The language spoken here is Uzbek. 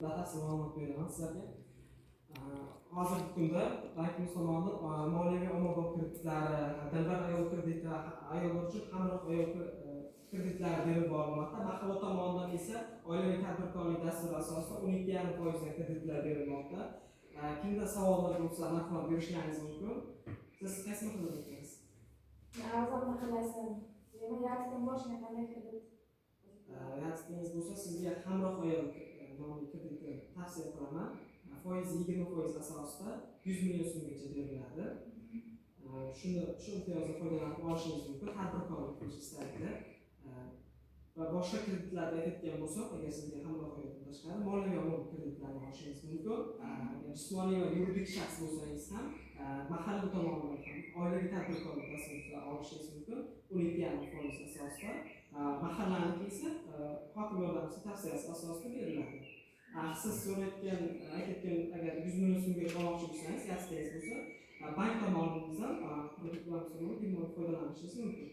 Batafsil ma'lumot beraman sizlarga. Hozirgi kunda bankimiz tomonidan moliyaviy ommabop kreditlari, dilbar ayol krediti, ayollar uchun hamroh ayol kreditlari berib borilmoqda. Mahalla tomonidan esa oilaviy tadbirkorlik dasturi asosida 12,5% kreditlar berilmoqda. Kimda savollar bo'lsa, marhamat berishlaringiz mumkin. Siz qaysi mahallada o'qiysiz? Azam mahallasidan. Yatdan boshqa qanday kredit? Yatdingiz bo'lsa, sizga hamroh ayol nomli kreditni tavsiya qilaman. Foizi 20% asosida 100 million so'mgacha beriladi. Shu imtiyozdan foydalanib olishingiz mumkin. Tadbirkorlik qilish istagida va boshqa kreditlarni aytgan bo'lsak, agar sizga hamroh ayoldan tashqari moliyaviy ommabop kreditlarni olishingiz mumkin. Jismoniy va yuridik shaxs bo'lsangiz ham mahalla tomonidan ham oilaviy tadbirkorlik dasturida olishingiz mumkin. 12,5% asosida. Mahallaniki esa hokim yordamchisi tavsiyasi asosida beriladi. Siz so'rayotgan, aytayotgan agar 100 million so'mga olmoqchi bo'lsangiz, yastingiz bo'lsa, bank tomonidan kreditlar hisobiga foydalanishingiz mumkin.